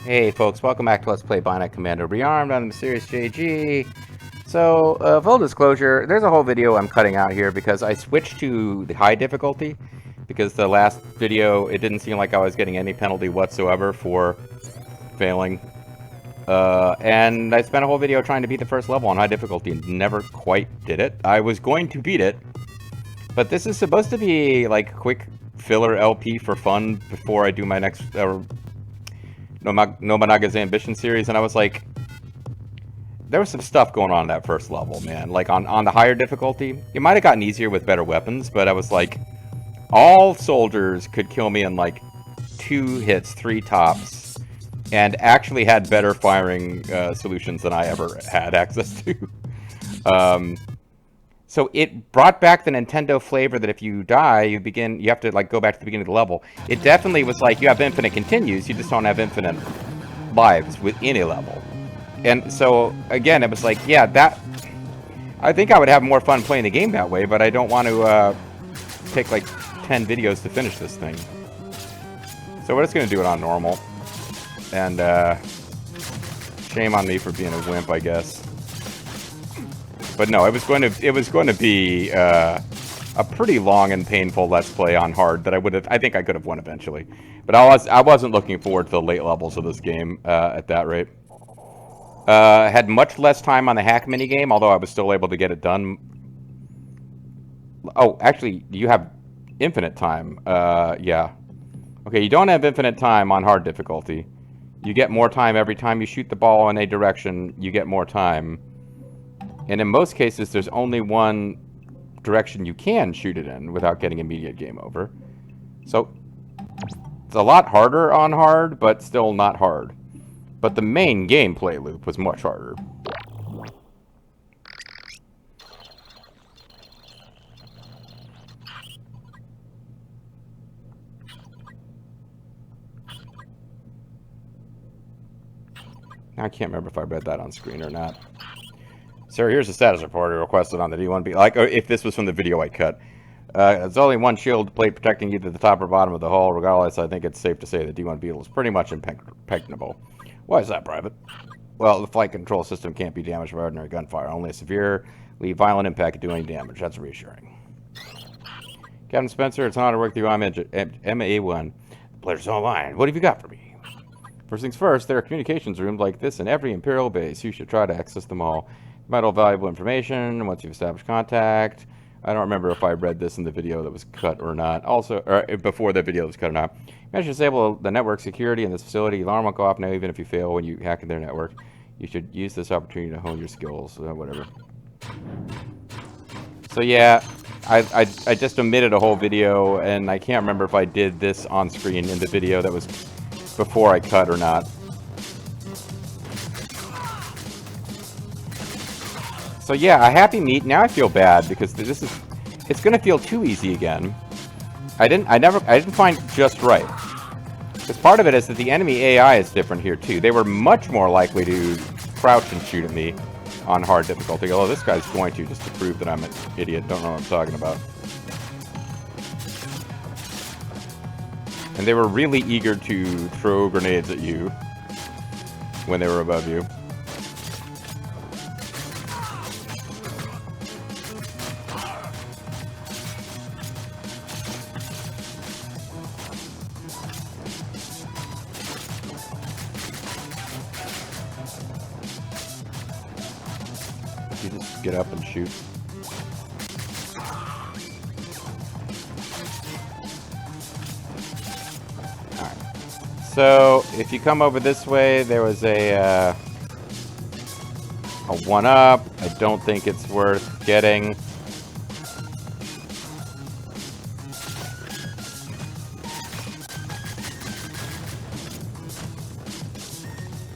Hey folks, welcome back to Let's Play Bionic Commando Rearmed. I'm the Mysterious JG. So, full disclosure, there's a whole video I'm cutting out here because I switched to the high difficulty because the last video, it didn't seem like I was getting any penalty whatsoever for failing. And I spent a whole video trying to beat the first level on high difficulty and never quite did it. I was going to beat it, but this is supposed to be like quick filler LP for fun before I do my next Nobunaga's Ambition series, and I was like, there was some stuff going on in that first level, man. Like, on the higher difficulty, it might have gotten easier with better weapons, but I was like, all soldiers could kill me in, like, 2 hits, 3 tops, and actually had better firing solutions than I ever had access to. So it brought back the Nintendo flavor that if you die, you have to like go back to the beginning of the level. It definitely was like you have infinite continues, you just don't have infinite lives within a level. And so again, it was like, yeah, that I think I would have more fun playing the game that way, but I don't want to take like 10 videos to finish this thing. So we're just gonna do it on normal. And shame on me for being a wimp, I guess. But no, it was going to be a pretty long and painful Let's Play on hard that I think I could have won eventually. But I wasn't looking forward to the late levels of this game at that rate. Had much less time on the hack minigame, although I was still able to get it done. Oh, actually, you have infinite time. Yeah. Okay, you don't have infinite time on hard difficulty. You get more time every time you shoot the ball in a direction, you get more time. And in most cases, there's only one direction you can shoot it in without getting immediate game over. So, it's a lot harder on hard, but still not hard. But the main gameplay loop was much harder. I can't remember if I read that on screen or not. Sir, here's the status report requested on the D1B. Like, if this was from the video I cut. There's only one shield plate protecting either the top or bottom of the hull. Regardless, I think it's safe to say the D1 Beetle is pretty much impenetrable. Why is that, Private? Well, the flight control system can't be damaged by ordinary gunfire. Only a severely violent impact can do any damage. That's reassuring. Captain Spencer, it's an honor to work with you. I'm MA1. The pleasure's all mine. What have you got for me? First things first, there are communications rooms like this in every Imperial base. You should try to access them all. Vital valuable information once you've established contact. I don't remember if I read this in the video that was cut or not. Also, or before the video was cut or not. You should disable the network security in this facility. Alarm will go off now even if you fail when you hack in their network. You should use this opportunity to hone your skills. Whatever. So yeah, I just omitted a whole video, and I can't remember if I did this on screen in the video that was before I cut or not. So yeah, a happy meet. Now I feel bad because it's gonna feel too easy again. I didn't find just right. Because part of it is that the enemy AI is different here too. They were much more likely to crouch and shoot at me on hard difficulty. Although this guy's going to, just to prove that I'm an idiot, don't know what I'm talking about. And they were really eager to throw grenades at you when they were above you. You just get up and shoot. Alright. So, if you come over this way, there was a 1-up. I don't think it's worth getting.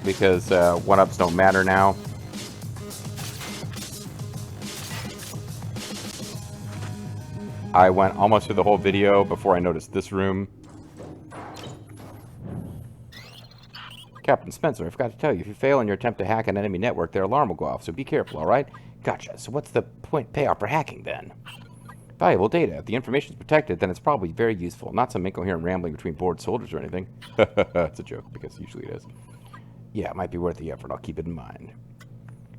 Because 1-ups don't matter now. I went almost through the whole video before I noticed this room. Captain Spencer, I forgot to tell you, if you fail in your attempt to hack an enemy network, their alarm will go off, so be careful, alright? Gotcha. So what's the payoff for hacking, then? Valuable data. If the information is protected, then it's probably very useful. Not some incoherent rambling between bored soldiers or anything. It's a joke, because usually it is. yeah, it might be worth the effort. I'll keep it in mind.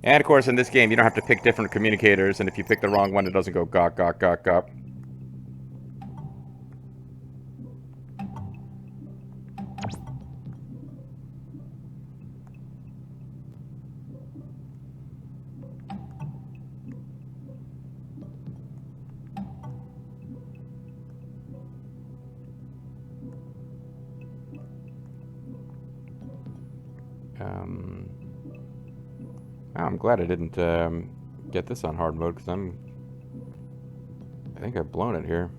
And, of course, in this game, you don't have to pick different communicators, and if you pick the wrong one, it doesn't go gawk, gawk, gawk, gawk. I'm glad I didn't get this on hard mode, because I think I've blown it here.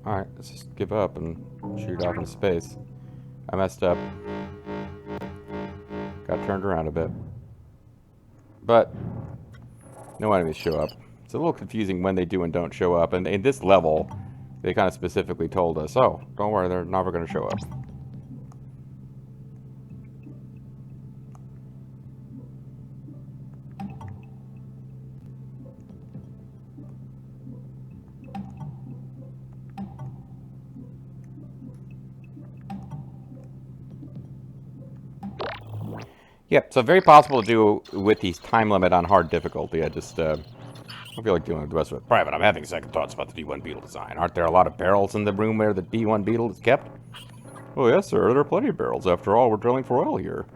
Alright, let's just give up and shoot off into space. I messed up. Got turned around a bit. But no enemies show up. It's a little confusing when they do and don't show up. And in this level, they kind of specifically told us, oh, don't worry, they're never going to show up. Yep, so very possible to do with the time limit on hard difficulty. I just don't feel like dealing with the rest of it. Private, I'm having second thoughts about the D1 Beetle design. Aren't there a lot of barrels in the room where the D1 Beetle is kept? Oh, yes, sir. There are plenty of barrels. After all, we're drilling for oil here.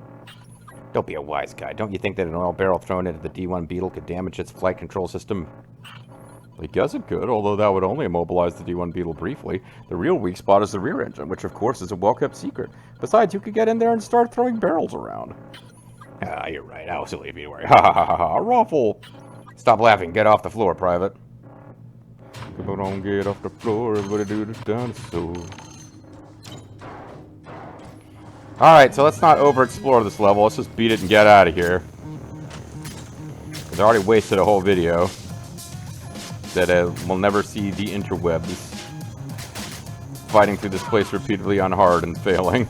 Don't be a wise guy. Don't you think that an oil barrel thrown into the D1 Beetle could damage its flight control system? I guess it could, although that would only immobilize the D1 Beetle briefly. The real weak spot is the rear engine, which of course is a well-kept secret. Besides, you could get in there and start throwing barrels around. Ah, you're right. I'll still leave you to worry. Ha ha ha ha. Ruffle. Stop laughing. Get off the floor, Private. Don't get off the floor. Everybody do this dinosaur. Alright, so let's not over-explore this level. Let's just beat it and get out of here. Because I already wasted a whole video that will never see the interwebs. Fighting through this place repeatedly on hard and failing.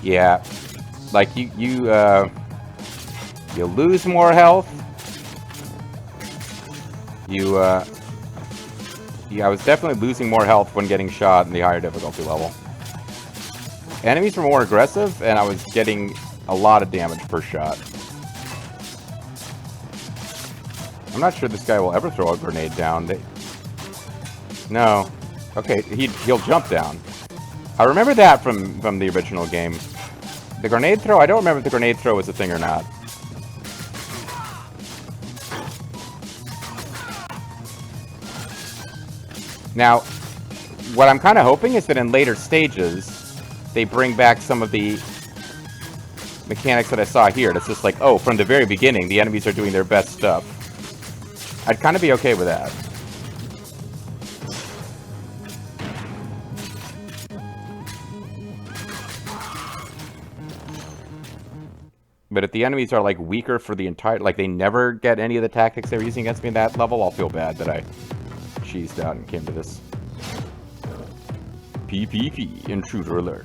Yeah, like you lose more health. I was definitely losing more health when getting shot in the higher difficulty level. Enemies were more aggressive, and I was getting a lot of damage per shot. I'm not sure this guy will ever throw a grenade down. No. Okay, he'll jump down. I remember that from the original game. The grenade throw, I don't remember if the grenade throw was a thing or not. Now, what I'm kind of hoping is that in later stages, they bring back some of the mechanics that I saw here. It's just like, oh, from the very beginning, the enemies are doing their best stuff. I'd kind of be okay with that. But if the enemies are, like, weaker for the entire... Like, they never get any of the tactics they were using against me in that level, I'll feel bad that I cheesed out and came to this. PPP, intruder alert.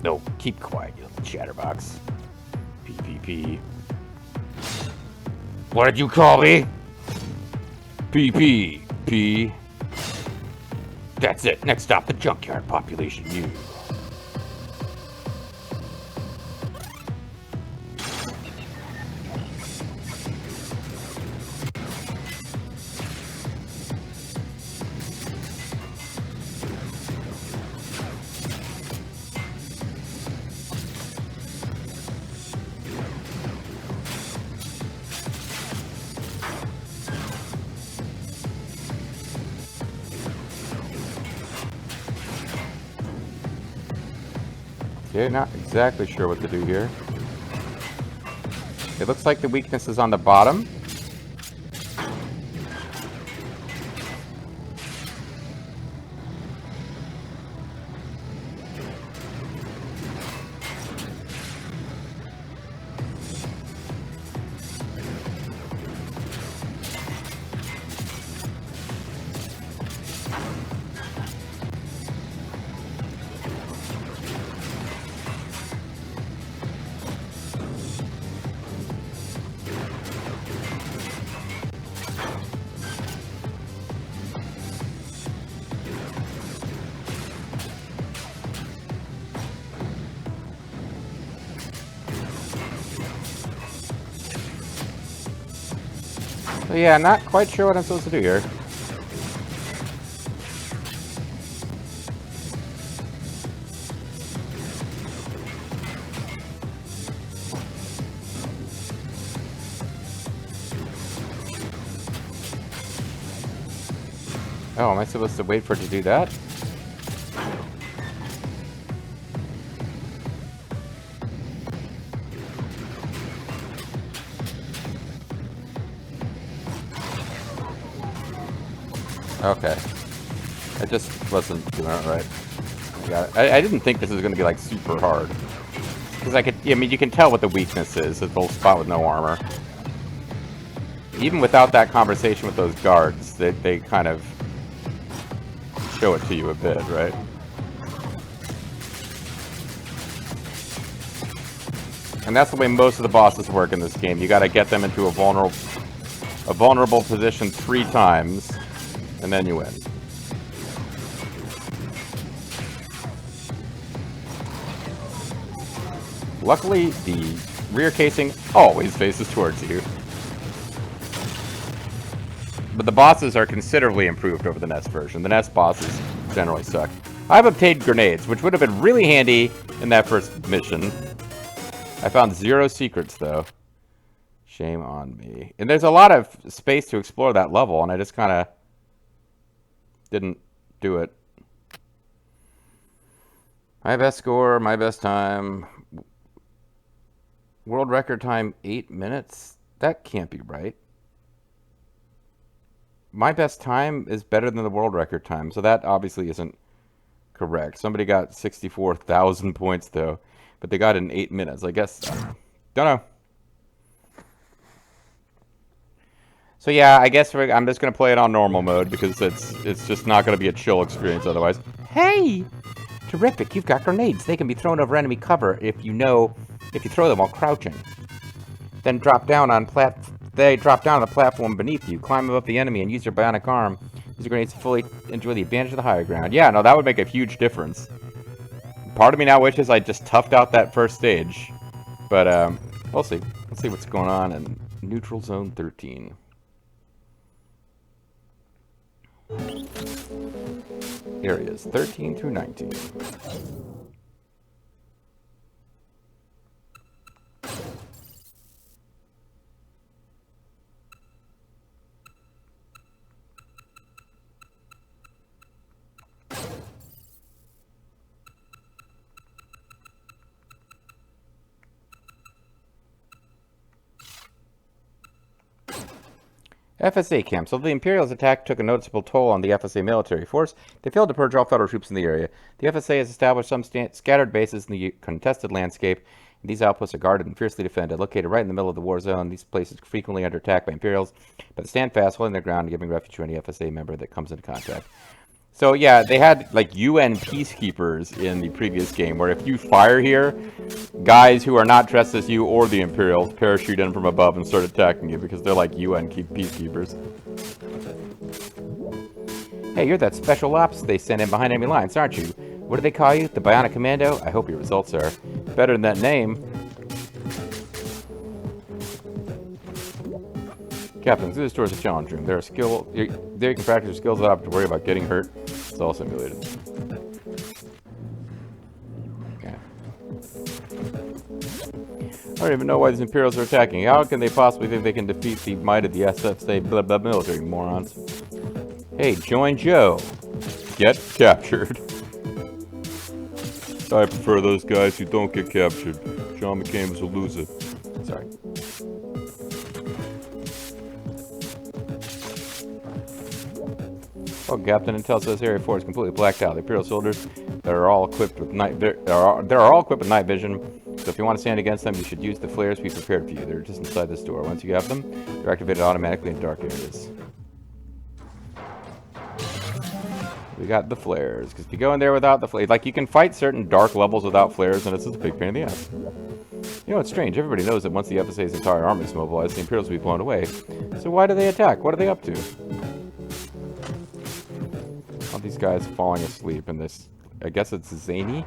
No, keep quiet, you little chatterbox. PPP. What did you call me? PPP. That's it. Next stop, the junkyard population. You. Okay, not exactly sure what to do here. It looks like the weakness is on the bottom. So yeah, not quite sure what I'm supposed to do here. Oh, am I supposed to wait for it to do that? Okay. I just wasn't doing it right. I got it. I didn't think this was going to be, like, super hard. Because I mean, you can tell what the weakness is. It's a little spot with no armor. Even without that conversation with those guards, they kind of show it to you a bit, right? And that's the way most of the bosses work in this game. You got to get them into a vulnerable position 3 times, and then you win. Luckily, the rear casing always faces towards you. But the bosses are considerably improved over the NES version. The NES bosses generally suck. I've obtained grenades, which would have been really handy in that first mission. I found 0 secrets, though. Shame on me. And there's a lot of space to explore that level, and I just kind of didn't do it. My best score, my best time. World record time, 8 minutes? That can't be right. My best time is better than the world record time, so that obviously isn't correct. Somebody got 64,000 points, though, but they got it in 8 minutes. I guess, don't know. So yeah, I guess I'm just going to play it on normal mode, because it's just not going to be a chill experience otherwise. Hey! Terrific, you've got grenades. They can be thrown over enemy cover if you throw them while crouching. Then they drop down on the platform beneath you. Climb above the enemy and use your bionic arm. Use your grenades to fully enjoy the advantage of the higher ground. Yeah, no, that would make a huge difference. Part of me now wishes I just toughed out that first stage. But, we'll see. Let's see what's going on in Neutral Zone 13. Areas 13 through 19. FSA camps. Although the Imperials' attack took a noticeable toll on the FSA military force, they failed to purge all Federal troops in the area. The FSA has established some scattered bases in the contested landscape, and these outposts are guarded and fiercely defended. Located right in the middle of the war zone, these places are frequently under attack by Imperials, but they stand fast, holding their ground and giving refuge to any FSA member that comes into contact. So yeah, they had like UN peacekeepers in the previous game, where if you fire here, guys who are not dressed as you or the Imperials parachute in from above and start attacking you because they're like UN peacekeepers. Hey, you're that special ops they send in behind enemy lines, aren't you? What do they call you? The Bionic Commando? I hope your results are better than that name. Captain, through this door is a challenge room. There you can practice your skills without having to worry about getting hurt. It's all simulated. Okay. I don't even know why these Imperials are attacking. How can they possibly think they can defeat the might of the SFA blah blah military, morons? Hey, join Joe. Get captured. I prefer those guys who don't get captured. John McCain was a loser. Sorry. Well, Captain Intel says Area 4 is completely blacked out. The Imperial soldiers that are all equipped with night vision. So if you want to stand against them, you should use the flares we prepared for you. They're just inside this door. Once you have them, they're activated automatically in dark areas. We got the flares, because if you go in there without the flares, like you can fight certain dark levels without flares, and it's just a big pain in the ass. You know, it's strange. Everybody knows that once the FSA's entire army is mobilized, the Imperials will be blown away. So why do they attack? What are they up to? All these guys falling asleep in this, I guess it's zany.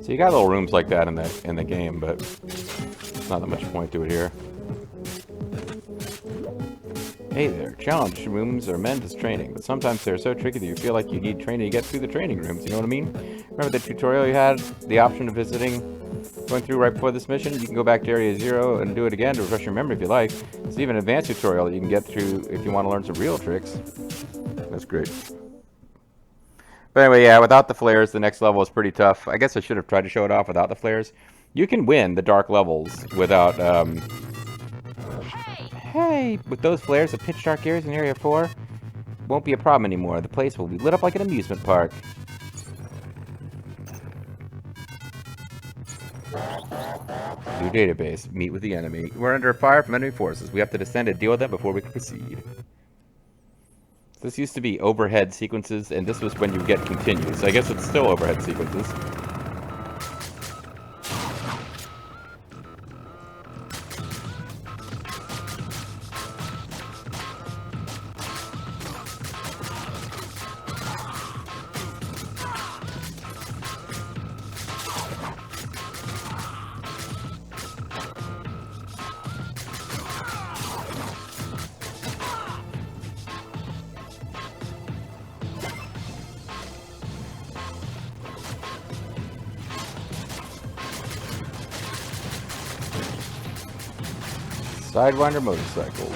So you got little rooms like that in the game, but not that much point to it here. Hey there, challenge rooms are meant as training, but sometimes they're so tricky that you feel like you need training to get through the training rooms, you know what I mean? Remember the tutorial you had? The option of going through right before this mission? You can go back to Area 0 and do it again to refresh your memory if you like. It's even an advanced tutorial that you can get through if you want to learn some real tricks. That's great. But anyway, yeah, without the flares, the next level is pretty tough. I guess I should have tried to show it off without the flares. You can win the dark levels without, Hey, with those flares, the pitch dark areas in Area 4 won't be a problem anymore. The place will be lit up like an amusement park. New database. Meet with the enemy. We're under fire from enemy forces. We have to descend and deal with them before we can proceed. This used to be overhead sequences, and this was when you get continues. So I guess it's still overhead sequences. Sidewinder motorcycles.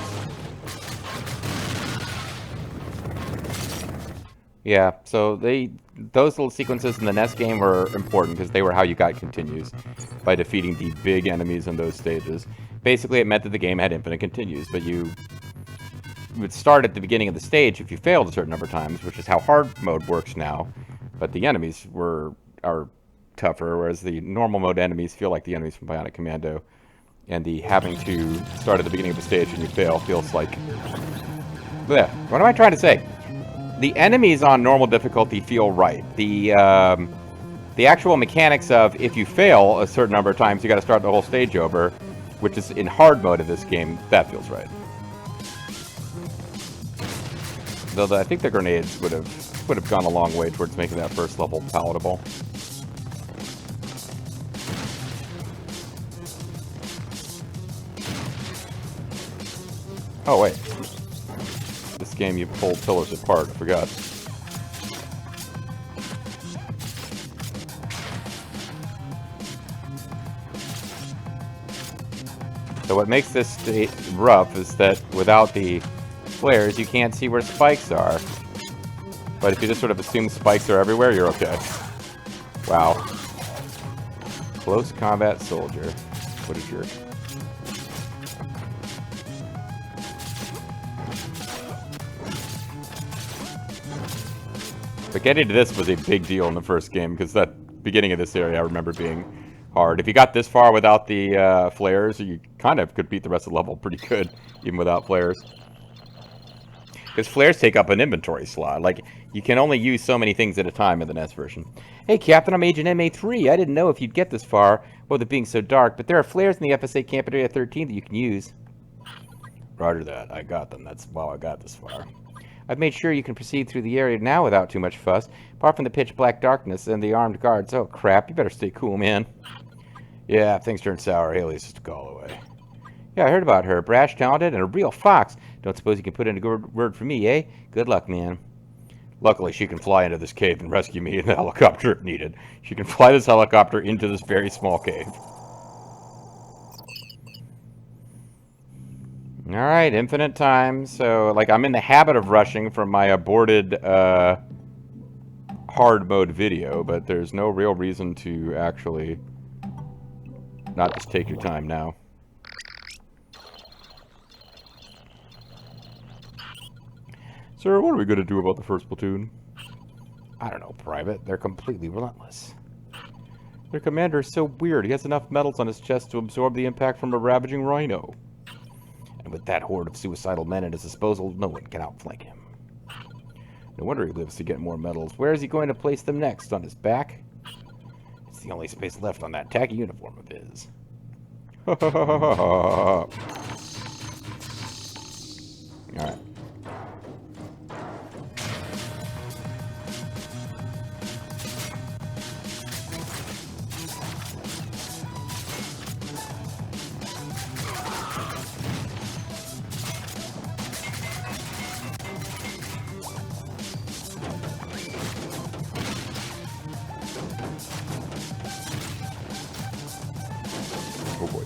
Yeah, so those little sequences in the NES game were important because they were how you got continues, by defeating the big enemies in those stages. Basically, it meant that the game had infinite continues, but you would start at the beginning of the stage if you failed a certain number of times, which is how hard mode works now. But the enemies are tougher, whereas the normal mode enemies feel like the enemies from Bionic Commando. And the having to start at the beginning of the stage and you fail feels like... Blech. What am I trying to say? The enemies on normal difficulty feel right. The actual mechanics of if you fail a certain number of times, you got to start the whole stage over, which is in hard mode of this game, that feels right. Though I think the grenades would have gone a long way towards making that first level palatable. Oh, wait. This game, you pull pillars apart. I forgot. So what makes this rough is that without the flares, you can't see where spikes are. But if you just sort of assume spikes are everywhere, you're okay. Wow. Close combat soldier. What a jerk. But getting to this was a big deal in the first game, because that beginning of this area I remember being hard. If you got this far without the flares, you kind of could beat the rest of the level pretty good, even without flares. Because flares take up an inventory slot. Like, you can only use so many things at a time in the NES version. Hey, Captain, I'm Agent MA3. I didn't know if you'd get this far, with it being so dark, but there are flares in the FSA camp at Area 13 that you can use. Roger that. I got them. That's how I got this far. I've made sure you can proceed through the area now without too much fuss, apart from the pitch black darkness and the armed guards. Oh, crap. You better stay cool, man. Yeah, if things turn sour, Haley's just a call away. Yeah, I heard about her. Brash, talented, and a real fox. Don't suppose you can put in a good word for me, eh? Good luck, man. Luckily, she can fly into this cave and rescue me in the helicopter if needed. She can fly this helicopter into this very small cave. Alright, infinite time. So, like, I'm in the habit of rushing from my aborted hard mode video, but there's no real reason to actually not just take your time now. Sir, what are we going to do about the first platoon? I don't know, Private. They're completely relentless. Their commander is so weird. He has enough metals on his chest to absorb the impact from a ravaging rhino. And with that horde of suicidal men at his disposal, no one can outflank him. No wonder he lives to get more medals. Where is he going to place them next? On his back? It's the only space left on that tacky uniform of his. Alright. Oh boy.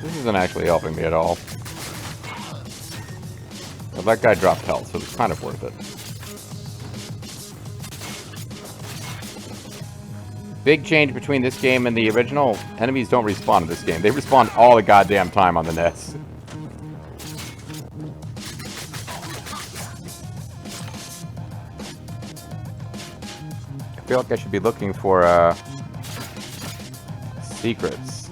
This isn't actually helping me at all. Well, that guy dropped health, so it's kind of worth it. Big change between this game and the original. Enemies don't respawn in this game. They respawn all the goddamn time on the NES. I feel like I should be looking for secrets.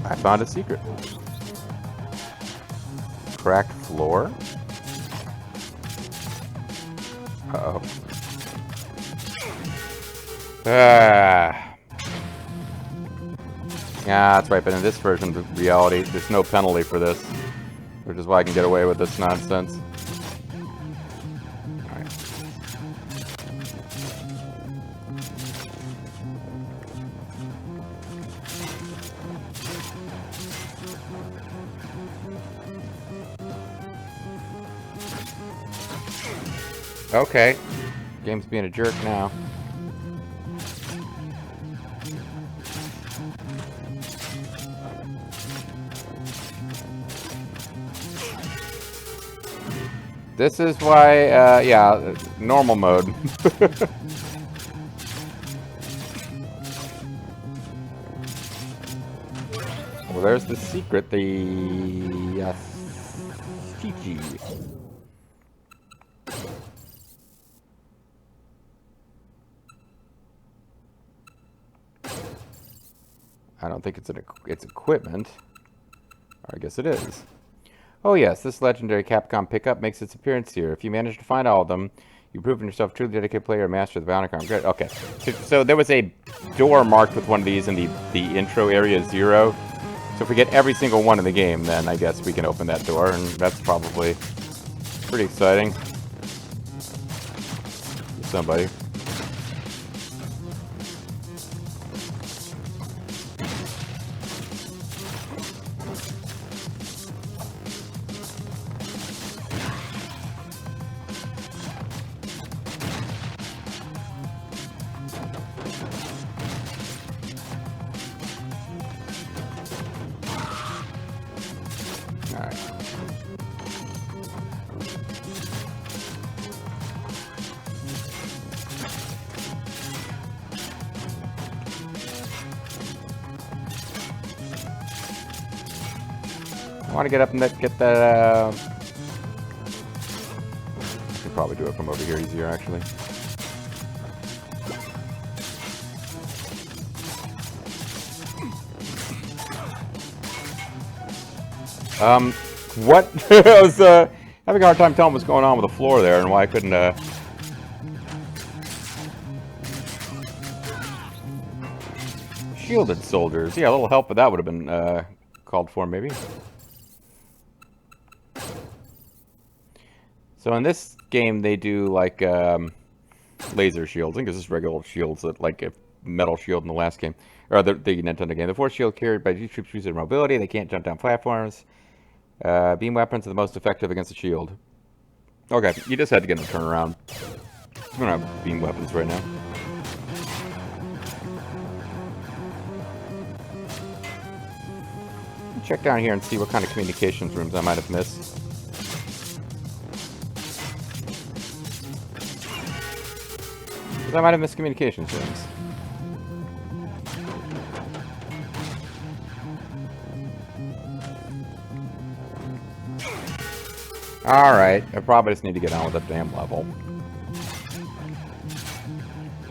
I found a secret. Cracked floor. Uh-oh. Ah. Yeah, that's right, but in this version of reality, there's no penalty for this. Which is why I can get away with this nonsense. Alright. Okay. Game's being a jerk now. This is why, yeah, normal mode. Well, there's the secret, the CG. I don't think it's equipment. Or I guess it is. Oh yes, this legendary Capcom pickup makes its appearance here. If you manage to find all of them, you've proven yourself a truly dedicated player and master of the Bionic Commando. Great. Okay. So there was a door marked with one of these in the intro area 0. So if we get every single one in the game, then I guess we can open that door, and that's probably pretty exciting. Somebody. I want to get up and get that, I can probably do it from over here easier, actually. What? I was, having a hard time telling what's going on with the floor there and why I couldn't, Shielded soldiers. Yeah, a little help with that would have been, called for, maybe. So in this game, they do, like, laser shields. I think this is regular shields, that, like a metal shield in the last game. Or the Nintendo game. The force shield carried by these troops use their mobility. They can't jump down platforms. Beam weapons are the most effective against the shield. Okay, you just had to get them to turn around. We don't have beam weapons right now. Check down here and see what kind of communications rooms I might have missed. Because I might have missed communications rooms. Alright, I probably just need to get on with the damn level.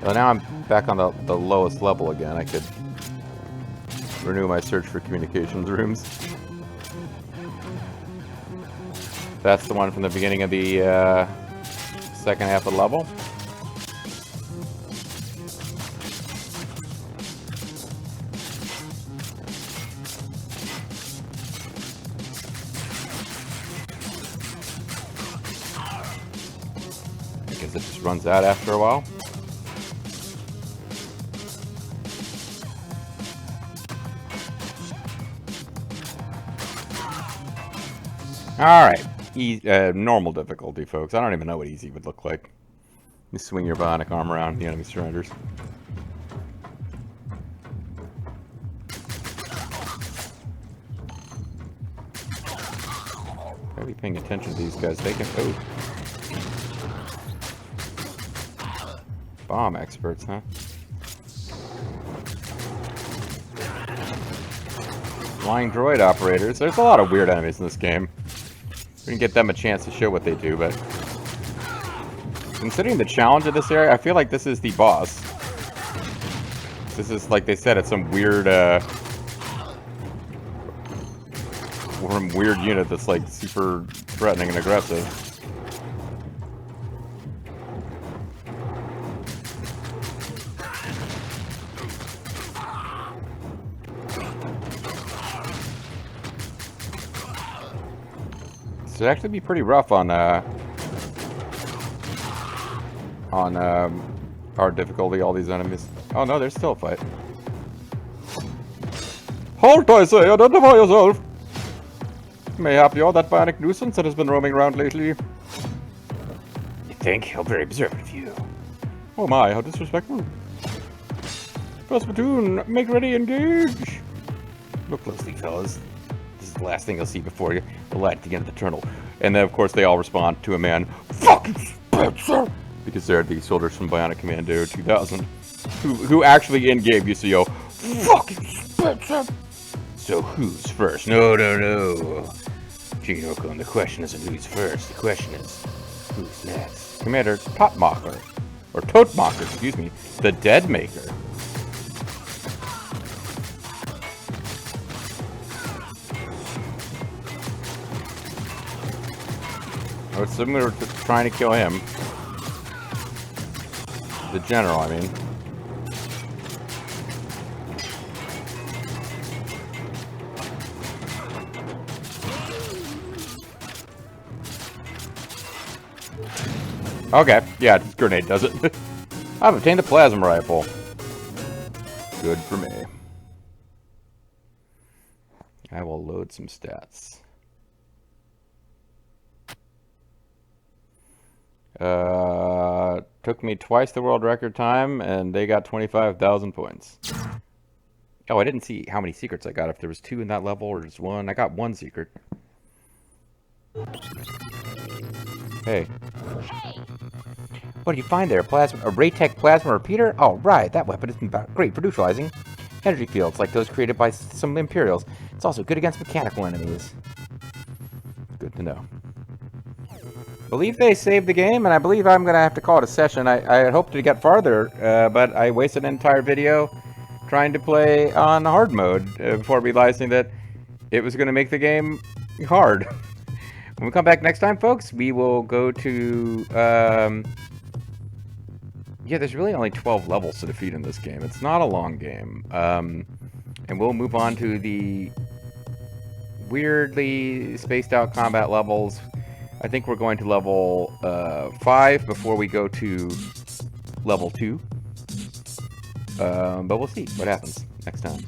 Well, now I'm back on the lowest level again. I could renew my search for communications rooms. That's the one from the beginning of the second half of the level. I guess it just runs out after a while. Alright. Normal difficulty, folks. I don't even know what easy would look like. You swing your bionic arm around the enemy surrenders. Gotta be paying attention to these guys. They can... Oh. Bomb experts, huh? Flying droid operators. There's a lot of weird enemies in this game. We didn't get them a chance to show what they do, but... Considering the challenge of this area, I feel like this is the boss. This is, like they said, it's some weird, weird unit that's, like, super threatening and aggressive. This would actually be pretty rough on hard difficulty, all these enemies. Oh no, there's still a fight. Halt, I say! Identify yourself! Mayhap you're that bionic nuisance that has been roaming around lately. You think? How very observant of you. Oh my, how disrespectful. First platoon, make ready, engage! Look closely, fellas. This is the last thing you'll see before you. The light at the end of the tunnel. And then, of course, they all respond to a man. Fucking Spencer! Because they're the soldiers from Bionic Commando 2000. Who actually in-game used to yell, fucking Spencer! So who's first? No. Gene, the question isn't who's first. The question is, who's next? Commander Totmacher. Or Totmacher, excuse me. The Dead Maker. I was similar to trying to kill him. The general, I mean. Okay, yeah, grenade does it. I've obtained the plasma rifle. Good for me. I will load some stats. Took me twice the world record time, and they got 25,000 points. Oh, I didn't see how many secrets I got, if there was 2 in that level or just 1. I got 1 secret. Hey. What do you find there? A Raytech plasma repeater? Oh, right. That weapon is great for neutralizing energy fields like those created by some Imperials. It's also good against mechanical enemies. Good to know. I believe they saved the game, and I believe I'm going to have to call it a session. I had hoped to get farther, but I wasted an entire video trying to play on hard mode before realizing that it was going to make the game hard. When we come back next time, folks, we will go to... yeah, there's really only 12 levels to defeat in this game. It's not a long game. And we'll move on to the weirdly spaced out combat levels. I think we're going to level 5 before we go to level 2. But we'll see what happens next time.